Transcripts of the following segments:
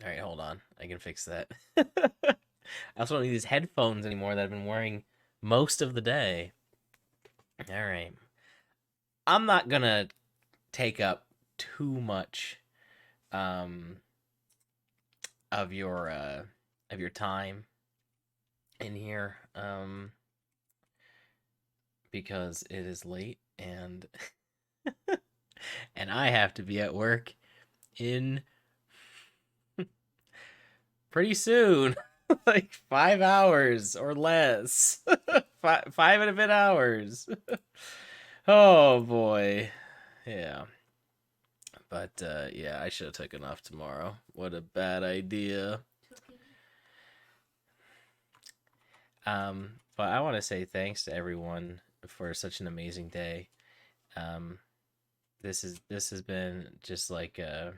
All right, hold on. I can fix that. I also don't need these headphones anymore that I've been wearing most of the day. All right. I'm not gonna take up too much um of your time in here because it is late and and I have to be at work in pretty soon. Like 5 hours or less. Five and a bit hours. Oh boy. Yeah. But yeah, I should have taken off tomorrow. What a bad idea. But I want to say thanks to everyone for such an amazing day. Um, this has been just like an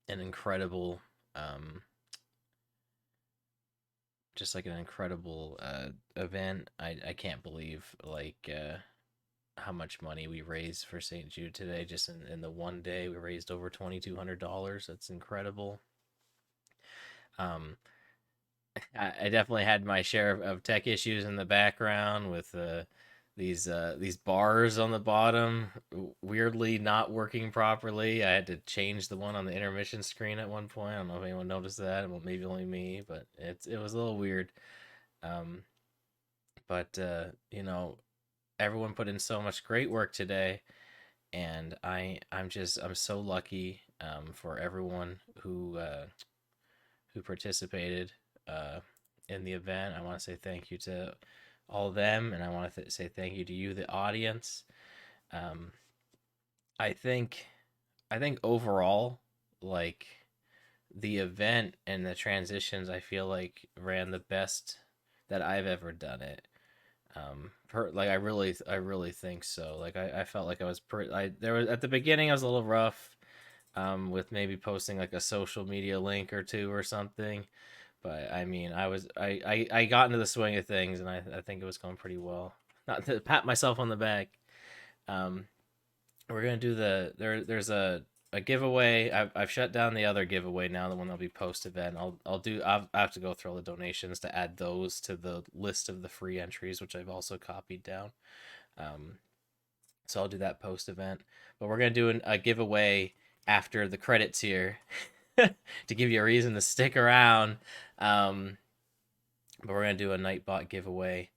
incredible um just like an incredible event. I can't believe like how much money we raised for St. Jude today. Just in the one day, we raised over $2,200. That's incredible. Um, I definitely had my share of tech issues in the background with these bars on the bottom weirdly not working properly. I had to change the one on the intermission screen at one point. I don't know if anyone noticed that. Well, maybe only me, but it was a little weird. Um, but everyone put in so much great work today, and I'm so lucky for everyone who participated uh, in the event. I want to say thank you to all of them, and I want to say thank you to you, the audience. Um, I think I think overall, like the event and the transitions, I feel like ran the best that I've ever done it. Like I really think so. Like I felt like I was pretty. There was at the beginning I was a little rough, with maybe posting like a social media link or two or something. But I mean, I got into the swing of things, and I think it was going pretty well. Not to pat myself on the back. Um, we're gonna do there's a giveaway. I've shut down the other giveaway now, the one that'll be post event. I have to go through all the donations to add those to the list of the free entries, which I've also copied down. Um, so I'll do that post event. But we're gonna do a giveaway after the credits here to give you a reason to stick around. Um, but we're gonna do a Nightbot giveaway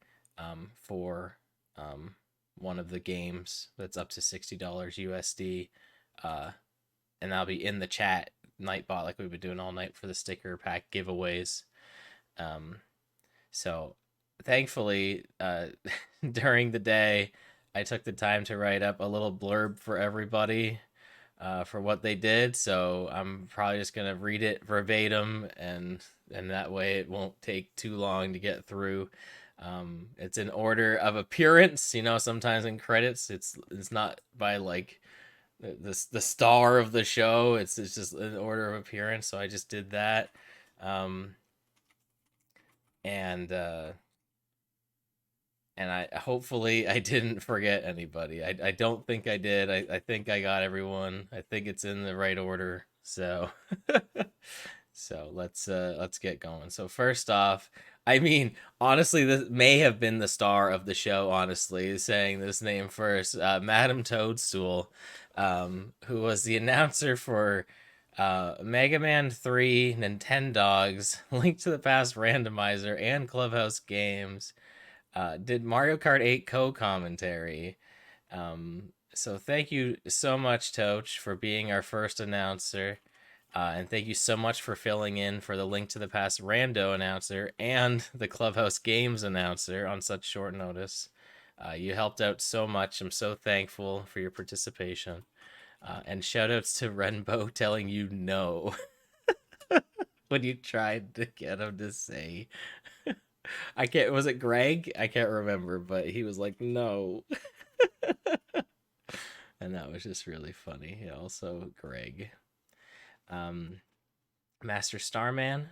for um, one of the games that's up to $60 USD, uh, and that'll be in the chat Nightbot like we've been doing all night for the sticker pack giveaways. Um, so thankfully, during the day, I took the time to write up a little blurb for everybody for what they did. So I'm probably just gonna read it verbatim, and that way it won't take too long to get through. It's in order of appearance. Sometimes in credits, it's not by like the star of the show. It's just in order of appearance. So I just did that, um, and I hopefully I didn't forget anybody. I don't think I did. I think I got everyone. I think it's in the right order. So so let's get going. So first off, I mean, honestly, this may have been the star of the show, honestly, saying this name first. Madam Toadstool, who was the announcer for Mega Man 3, Nintendogs, Link to the Past Randomizer, and Clubhouse Games. Did Mario Kart 8 co-commentary. So thank you so much, Toch, for being our first announcer. And thank you so much for filling in for the Link to the Past rando announcer and the Clubhouse Games announcer on such short notice. You helped out so much. I'm so thankful for your participation. And shoutouts to Renbo telling you no when you tried to get him to say I can't. Was it Greg? I can't remember, but he was like, "No," and that was just really funny. Yeah, also, Greg, um, Master Starman,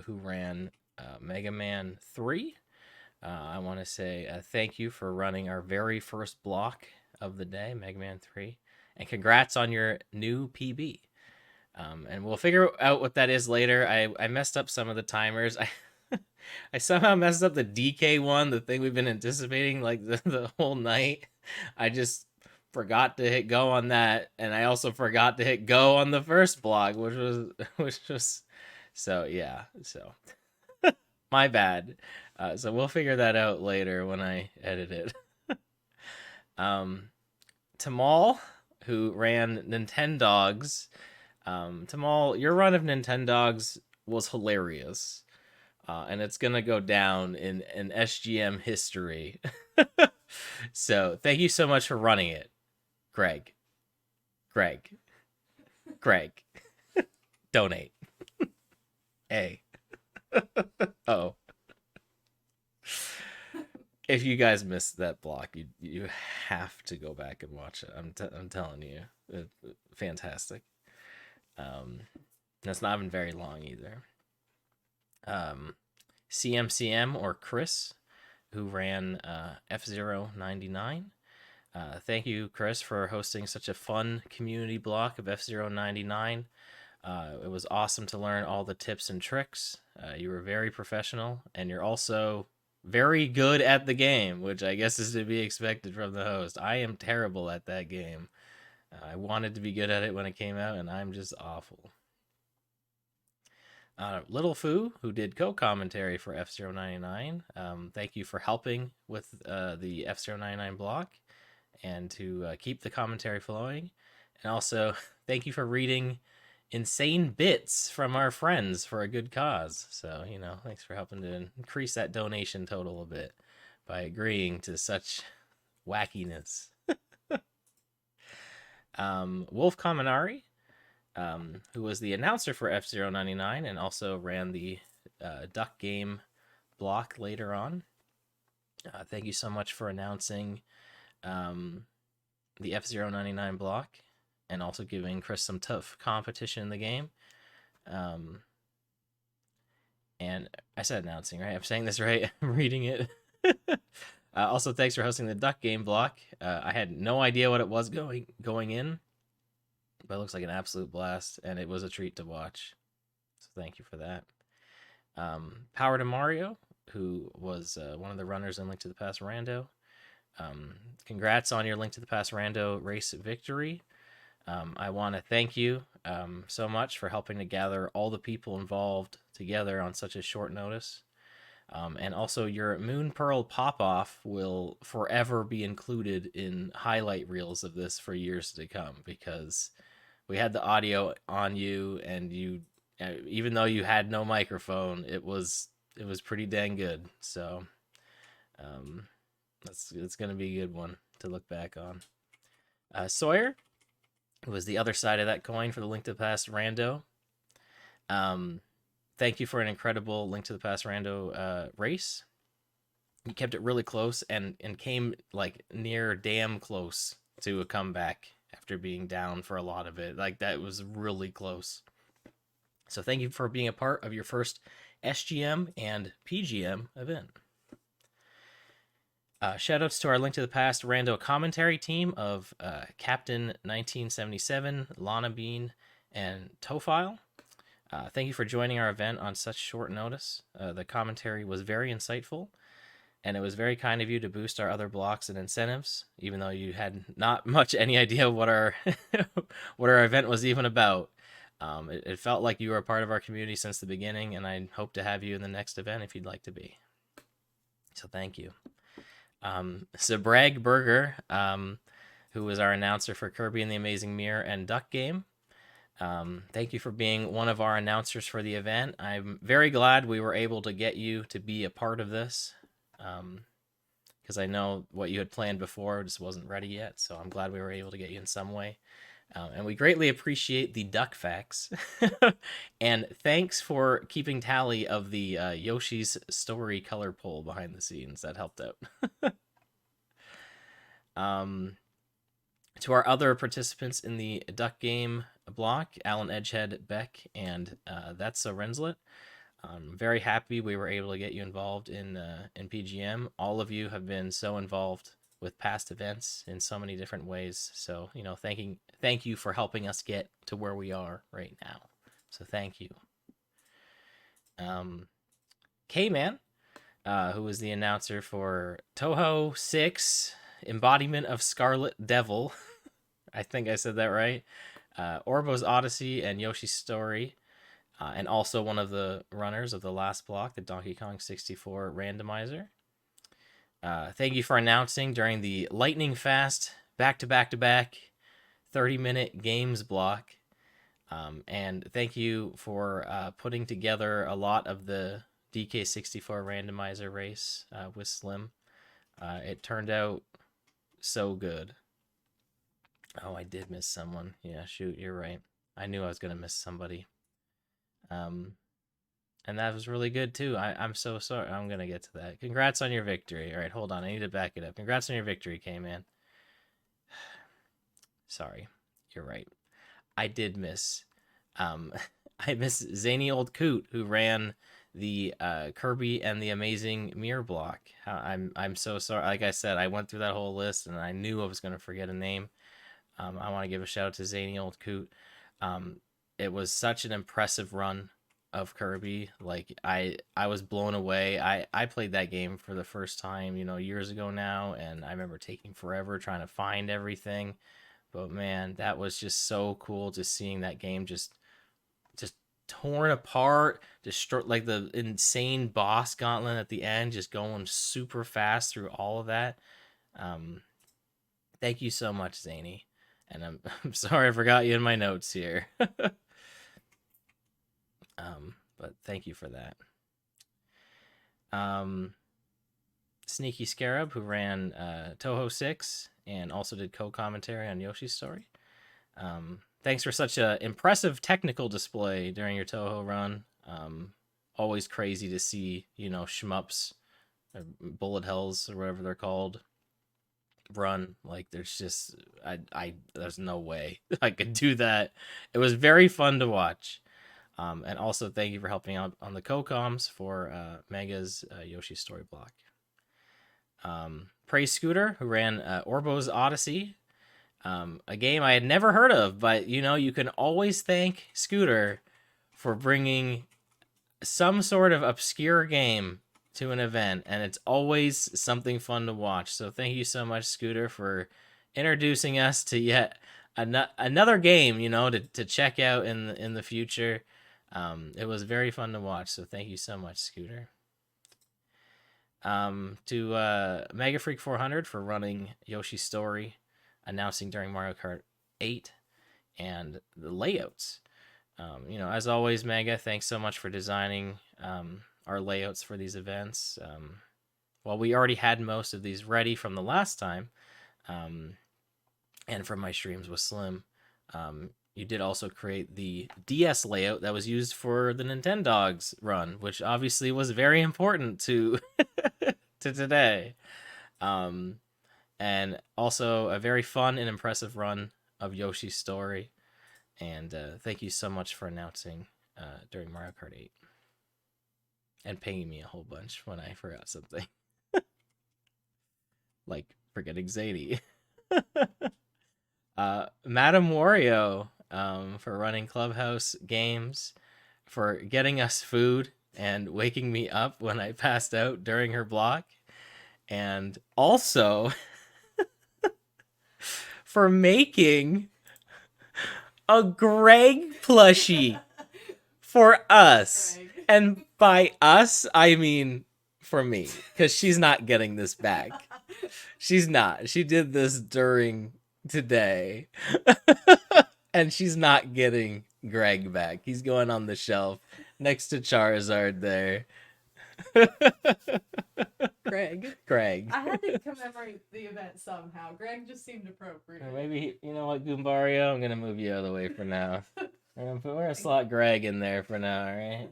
who ran Mega Man 3. I want to say thank you for running our very first block of the day, Mega Man 3, and congrats on your new PB. And we'll figure out what that is later. I messed up some of the timers. I somehow messed up the DK one, the thing we've been anticipating like the whole night. I just forgot to hit go on that, and I also forgot to hit go on the first block, which was so yeah. So my bad. So we'll figure that out later when I edit it. um, Tamal, who ran Nintendogs. Tamal, your run of Nintendogs was hilarious. And it's gonna go down in SGM history. So thank you so much for running it, Greg. Greg. Greg. Donate. A. Oh. If you guys missed that block, you have to go back and watch it. I'm telling you, fantastic. That's not even very long either. CMCM or Chris, who ran F099. Thank you, Chris, for hosting such a fun community block of F099. It was awesome to learn all the tips and tricks. You were very professional, and you're also very good at the game, which I guess is to be expected from the host. I am terrible at that game. I wanted to be good at it when it came out, and I'm just awful. Little Foo, who did co-commentary for F099, thank you for helping with the F099 block and to keep the commentary flowing. And also, thank you for reading insane bits from our friends for a good cause. So, thanks for helping to increase that donation total a bit by agreeing to such wackiness. Wolf Kaminari, who was the announcer for F099 and also ran the Duck Game block later on. Thank you so much for announcing the F099 block and also giving Chris some tough competition in the game. And I said announcing, right? I'm saying this right. I'm reading it. Also, thanks for hosting the Duck Game block. I had no idea what it was going in, but it looks like an absolute blast, and it was a treat to watch. So thank you for that. Power to Mario, who was one of the runners in Link to the Past Rando. Congrats on your Link to the Past Rando race victory. I want to thank you so much for helping to gather all the people involved together on such a short notice. And also, your Moon Pearl pop-off will forever be included in highlight reels of this for years to come, because we had the audio on you, and you, even though you had no microphone, it was pretty dang good. So it's going to be a good one to look back on. Sawyer, who was the other side of that coin for the Link to the Past Rando. Thank you for an incredible Link to the Past Rando race. You kept it really close and came like near damn close to a comeback after being down for a lot of it. Like, that was really close. So thank you for being a part of your first SGM and PGM event. Shoutouts to our Link to the Past Rando commentary team of Captain 1977, Lana Bean, and Tofile. Thank you for joining our event on such short notice. The commentary was very insightful, and it was very kind of you to boost our other blocks and incentives, even though you had not much any idea what our what our event was even about. It felt like you were a part of our community since the beginning, and I hope to have you in the next event if you'd like to be. So thank you. Zabrag Burger, who was our announcer for Kirby and the Amazing Mirror and Duck Game. Thank you for being one of our announcers for the event. I'm very glad we were able to get you to be a part of this, because I know what you had planned before just wasn't ready yet, so I'm glad we were able to get you in some way. And we greatly appreciate the duck facts. And thanks for keeping tally of the Yoshi's Story color poll behind the scenes. That helped out. To our other participants in the Duck Game block, Alan Edgehead, Beck, and That's So Renslet. I'm very happy we were able to get you involved in PGM. All of you have been so involved with past events in so many different ways. So, thank you for helping us get to where we are right now. So thank you. K-Man, who was the announcer for Toho 6, Embodiment of Scarlet Devil. I think I said that right. Orbo's Odyssey and Yoshi's Story. And also one of the runners of the last block, the Donkey Kong 64 randomizer. Thank you for announcing during the lightning fast, back-to-back-to-back 30-minute games block. And thank you for putting together a lot of the DK64 randomizer race with Slim. It turned out so good. Oh, I did miss someone. Yeah, shoot, you're right. I knew I was going to miss somebody. And that was really good too. I'm so sorry. I'm going to get to that. Congrats on your victory. All right, hold on. I need to back it up. Congrats on your victory, K-Man. Sorry. You're right. I did miss. I miss Zany Old Coot, who ran the Kirby and the Amazing Mirror block. I'm so sorry. Like I said, I went through that whole list and I knew I was going to forget a name. I want to give a shout out to Zany Old Coot. It was such an impressive run of Kirby. Like I was blown away. I played that game for the first time, years ago now, and I remember taking forever trying to find everything. But man, that was just so cool, just seeing that game just torn apart, like the insane boss gauntlet at the end, just going super fast through all of that. Thank you so much, Zany. And I'm sorry I forgot you in my notes here. But thank you for that. Sneaky Scarab, who ran Toho 6 and also did co-commentary on Yoshi's Story. Thanks for such an impressive technical display during your Toho run. Always crazy to see, shmups, or bullet hells, or whatever they're called, run. Like, there's just, there's no way I could do that. It was very fun to watch. And also thank you for helping out on the co-coms for Mega's Yoshi's Story block. Praise Scooter, who ran Orbo's Odyssey, a game I had never heard of, but you can always thank Scooter for bringing some sort of obscure game to an event, and it's always something fun to watch. So thank you so much, Scooter, for introducing us to yet another game, to check out in the future. It was very fun to watch, so thank you so much, Scooter. To Mega Freak 400 for running Yoshi's Story, announcing during Mario Kart 8, and the layouts. As always, Mega, thanks so much for designing our layouts for these events. Well, we already had most of these ready from the last time, and from my streams with Slim. You did also create the DS layout that was used for the Nintendogs run, which obviously was very important to to today. And also a very fun and impressive run of Yoshi's Story. And thank you so much for announcing during Mario Kart 8. And paying me a whole bunch when I forgot something. Like forgetting Zadie. Madam Wario, for running Clubhouse Games, for getting us food and waking me up when I passed out during her block. And also for making a Greg plushie for us. Greg. And by us, I mean for me, because she's not getting this back. She's not. She did this during today. And she's not getting Greg back. He's going on the shelf next to Charizard there. Greg. I had to commemorate the event somehow. Greg just seemed appropriate. Or maybe, you know what, Goombario? I'm going to move you out of the way for now. We're going to slot Greg in there for now, alright?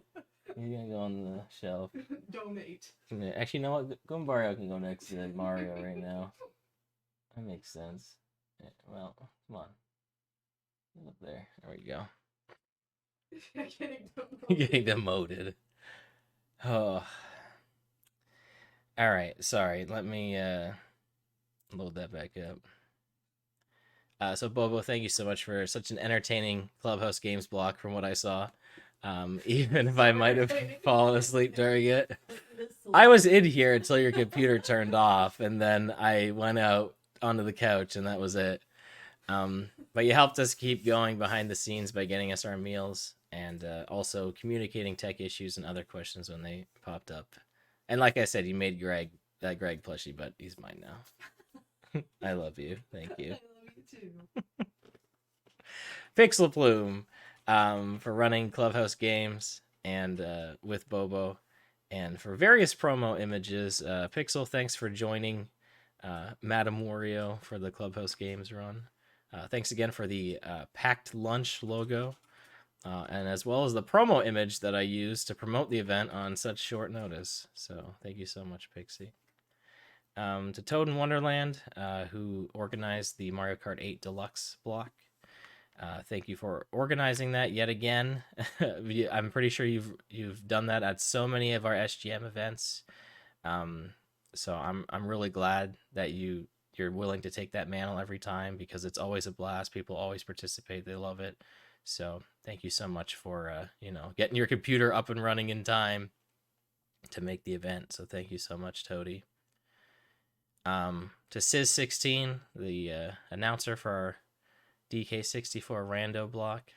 He's going to go on the shelf. Donate. Actually, you know what? Goombario can go next to Mario right now. That makes sense. Yeah, well, come on. Get up there. There we go. Getting demoted. Oh. Alright, sorry. Let me load that back up. So Bobo, thank you so much for such an entertaining Clubhouse Games block from what I saw. Even if I might have fallen asleep during it. I was in here until your computer turned off, and then I went out onto the couch, and that was it. But you helped us keep going behind the scenes by getting us our meals and also communicating tech issues and other questions when they popped up. And like I said, you made Greg that Greg plushie, but he's mine now. I love you. Thank you. I love you too. Pixel Plume for running Clubhouse games and with Bobo and for various promo images. Pixel, thanks for joining Madam Wario for the Clubhouse games run. Thanks again for the packed lunch logo and as well as the promo image that I used to promote the event on such short notice. So thank you so much, Pixie. To Toad in Wonderland, who organized the Mario Kart 8 Deluxe block. Thank you for organizing that yet again. I'm pretty sure you've done that at so many of our SGM events. So I'm really glad that you're willing to take that mantle every time because it's always a blast. People always participate. They love it. So thank you so much for getting your computer up and running in time to make the event. So thank you so much, Toady. To Sis16, the announcer for our DK64 rando block.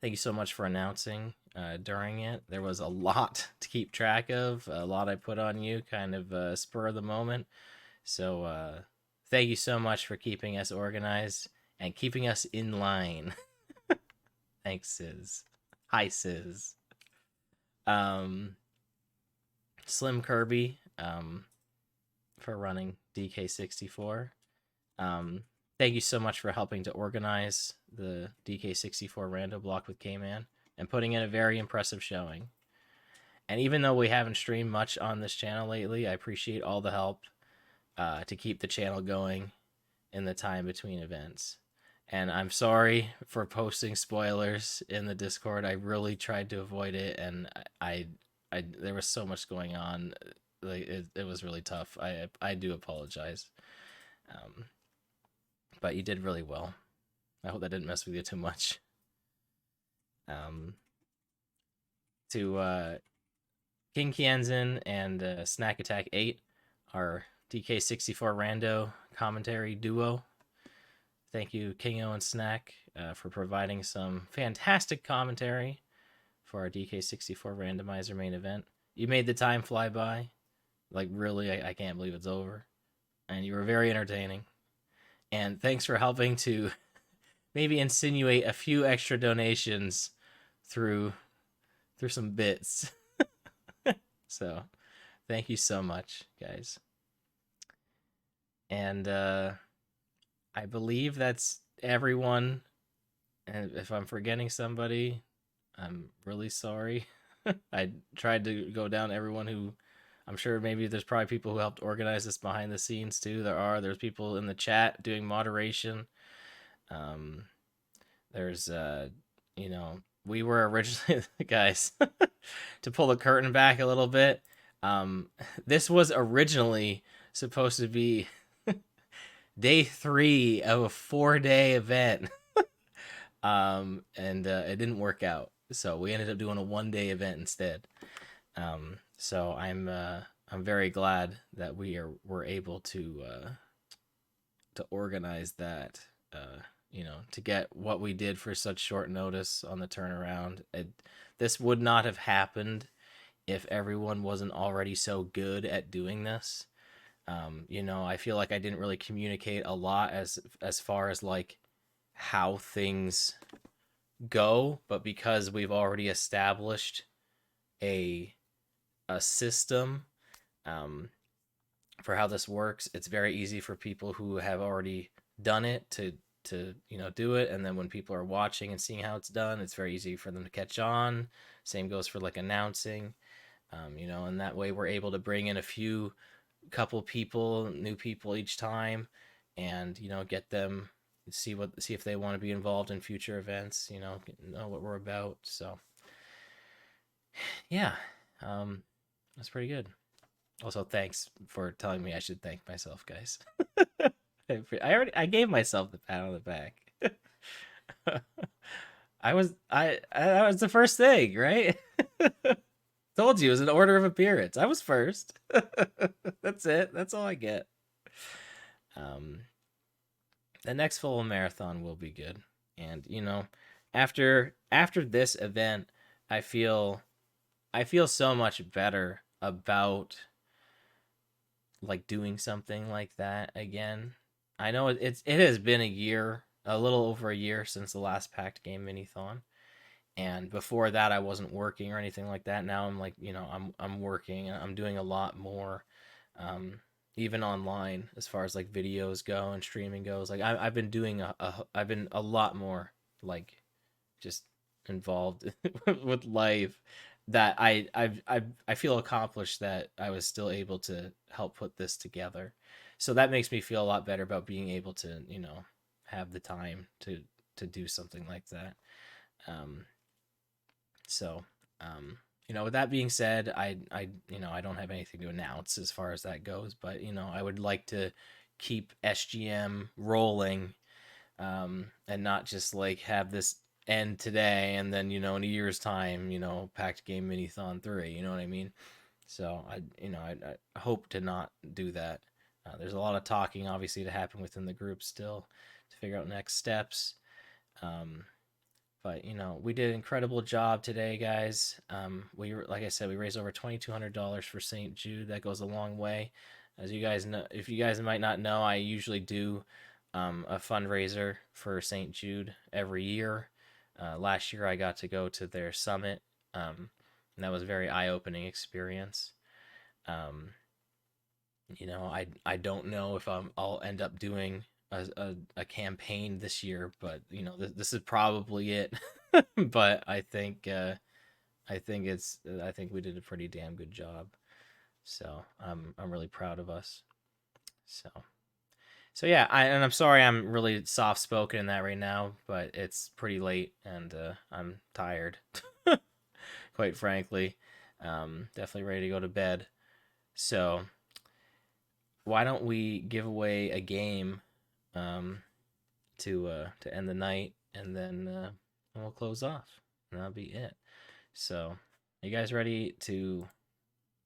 Thank you so much for announcing during it. There was a lot to keep track of, a lot I put on you, kind of spur of the moment. So thank you so much for keeping us organized and keeping us in line. Thanks, Sis. Hi, Sis. Slim Kirby for running DK64. Thank you so much for helping to organize the DK64 rando block with K-Man and putting in a very impressive showing. And even though we haven't streamed much on this channel lately, I appreciate all the help to keep the channel going in the time between events. And I'm sorry for posting spoilers in the Discord. I really tried to avoid it, and I there was so much going on. Like it was really tough. I do apologize. But you did really well. I hope that didn't mess with you too much. To King Kienzin and Snack Attack 8, our DK64 Rando commentary duo. Thank you, Kingo and Snack, for providing some fantastic commentary for our DK64 randomizer main event. You made the time fly by. Like, really, I can't believe it's over. And you were very entertaining. And thanks for helping to maybe insinuate a few extra donations through some bits. So, thank you so much, guys. And I believe that's everyone. And if I'm forgetting somebody, I'm really sorry. I tried to go down everyone who I'm sure maybe there's probably people who helped organize this behind the scenes too. There's people in the chat doing moderation. There's we were originally guys to pull the curtain back a little bit. This was originally supposed to be day 3 of a 4-day event. And it didn't work out. So we ended up doing a 1-day event instead. So I'm very glad that we're able to organize that. To get what we did for such short notice on the turnaround. This would not have happened if everyone wasn't already so good at doing this. I feel like I didn't really communicate a lot as far as like how things go, but because we've already established a system for how this works, it's very easy for people who have already done it to do it, and then when people are watching and seeing how it's done, it's very easy for them to catch on. Same goes for like announcing, and that way we're able to bring in a couple people, new people each time, and get them see if they want to be involved in future events, know what we're about. So yeah, that's pretty good. Also, thanks for telling me I should thank myself, guys. I gave myself the pat on the back. That was the first thing, right? Told you it was an order of appearance. I was first. That's it. That's all I get. Um, the next full marathon will be good, and after this event, I feel I feel so much better about like doing something like that again. I know it has been a year, a little over a year since the last Packed Game Mini-thon, and before that I wasn't working or anything like that. Now I'm like, I'm working and I'm doing a lot more, um, even online as far as like videos go and streaming goes. Like I've been doing I've been a lot more like just involved with life that I feel accomplished that I was still able to help put this together. So that makes me feel a lot better about being able to, have the time to do something like that. Um, so, with that being said, I don't have anything to announce as far as that goes, but I would like to keep SGM rolling, and not just like have this end today and then in a year's time, Packed Game Mini-thon 3. You know what I mean? So I hope to not do that. There's a lot of talking obviously to happen within the group still to figure out next steps. Um, but we did an incredible job today, guys. Like I said, we raised over $2,200 for St. Jude. That goes a long way. As you guys know, if you guys might not know, I usually do a fundraiser for St. Jude every year. Last year, I got to go to their summit, and that was a very eye-opening experience. Um, I don't know if I'll end up doing a campaign this year, but this is probably it. But I think we did a pretty damn good job. So I'm really proud of us. So yeah, and I'm sorry I'm really soft spoken in that right now, but it's pretty late and I'm tired, quite frankly. Definitely ready to go to bed. So why don't we give away a game, um, to end the night, and then we'll close off, and that'll be it. So, are you guys ready to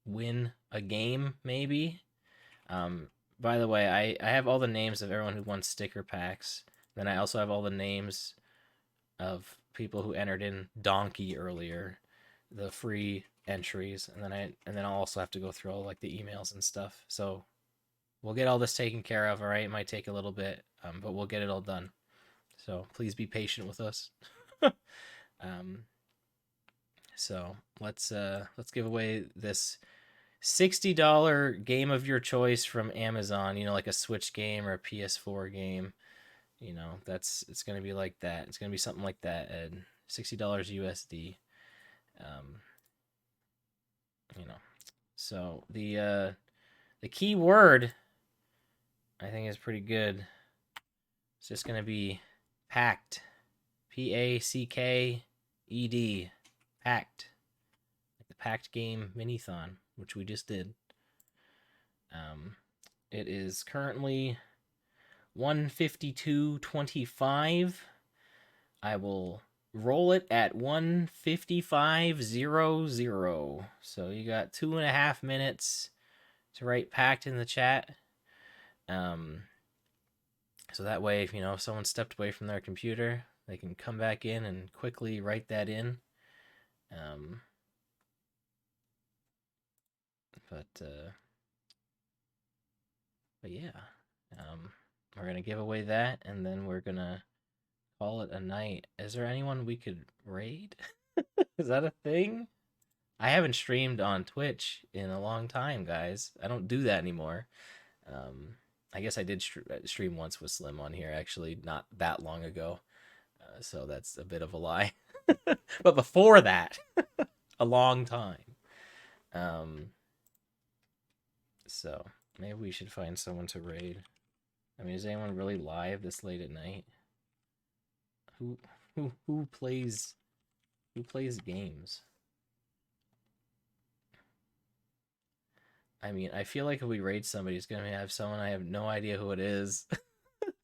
win a game? Maybe. Um, by the way, I have all the names of everyone who won sticker packs. Then I also have all the names of people who entered in Donkey earlier, the free entries, and then I'll also have to go through all like the emails and stuff. So we'll get all this taken care of. All right, it might take a little bit, but we'll get it all done. So please be patient with us. um, so let's give away this $60 game of your choice from Amazon. Like a Switch game or a PS4 game. It's gonna be like that. It's gonna be something like that. And $60 USD. Um, you know. So the key word I think is pretty good. It's just gonna be packed. PACKED. Packed. Like the Packed Game Mini-thon, which we just did. Um, it is currently 152.25. I will roll it at 155.00. So you got 2.5 minutes to write packed in the chat. So that way, if someone stepped away from their computer, they can come back in and quickly write that in. Um, but yeah, we're gonna give away that, and then we're gonna call it a night. Is there anyone we could raid? Is that a thing? I haven't streamed on Twitch in a long time, guys. I don't do that anymore. Um, I guess I did stream once with Slim on here, actually, not that long ago. So that's a bit of a lie. But before that, a long time. So maybe we should find someone to raid. I mean, is anyone really live this late at night? Who who plays games? I mean, I feel like if we raid somebody, it's gonna have someone I have no idea who it is.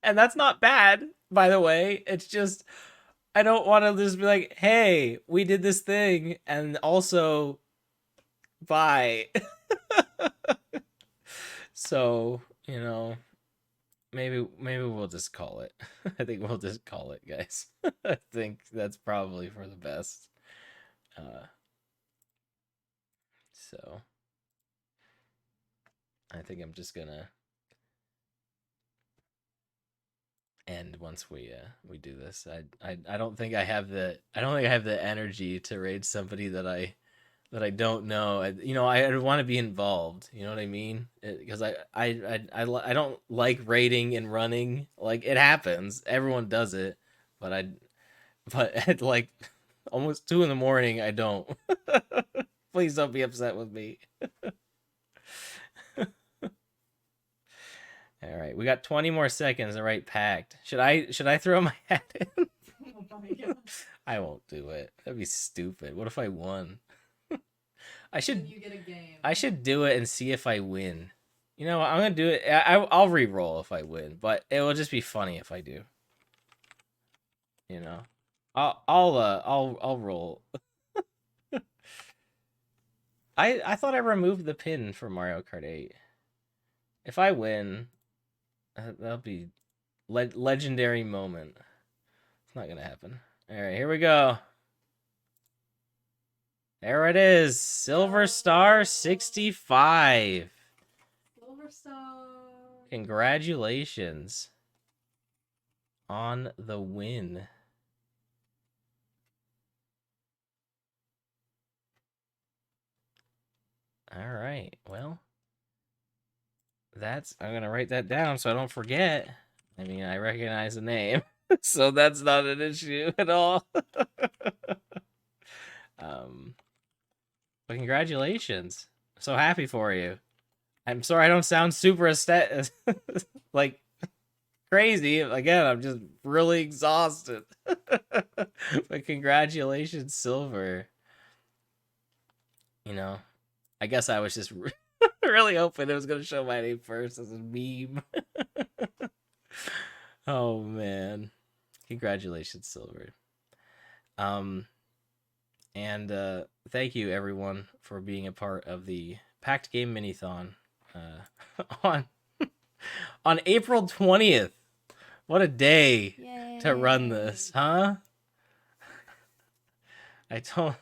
And that's not bad, by the way. It's just I don't want to just be like, "Hey, we did this thing and also bye." So, maybe we'll just call it. I think we'll just call it, guys. I think that's probably for the best. So I think I'm just gonna end once we do this. I don't think I don't think I have the energy to raid somebody that I don't know. I want to be involved. You know what I mean? Because I don't like raiding and running. Like it happens, everyone does it, but at like almost 2 in the morning, I don't. Please don't be upset with me. All right, we got 20 more seconds to write packed. Should I throw my hat in? Oh my god. I won't do it. That'd be stupid. What if I won? I Then should you get a game. I should do it and see if I win. You know what? I'm gonna do it. I'll re-roll if I win, but it will just be funny if I do. You know, I'll roll. I thought I removed the pin for Mario Kart 8. If I win, that'll be legendary moment. It's not gonna happen. All right, here we go. There it is, Silver Star 65. Silver Star. Congratulations on the win. All right, well, I'm gonna write that down so I don't forget. I mean, I recognize the name, so that's not an issue at all. But congratulations. I'm so happy for you. I'm sorry I don't sound super like crazy. Again, I'm just really exhausted. But congratulations, Silver. I guess I was just really hoping it was going to show my name first as a meme. Oh, man. Congratulations, Silver. And thank you, everyone, for being a part of the Packed Game Mini-thon on April 20th. What a day to run this, huh? I told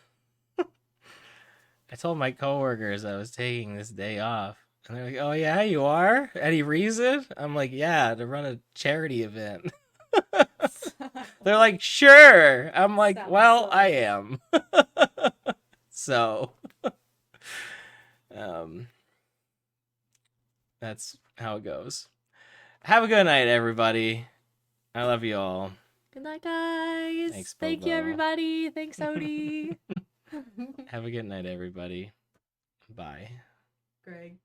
my coworkers I was taking this day off. And they're like, "Oh yeah, you are? Any reason?" I'm like, "Yeah, to run a charity event." They're like, "Sure." I'm like, Sounds "Well, silly. I am." So, that's how it goes. Have a good night, everybody. I love you all. Good night, guys. Thanks, Thank you, Bobo. everybody. Thanks, Odie. Have a good night, everybody. Bye. Greg.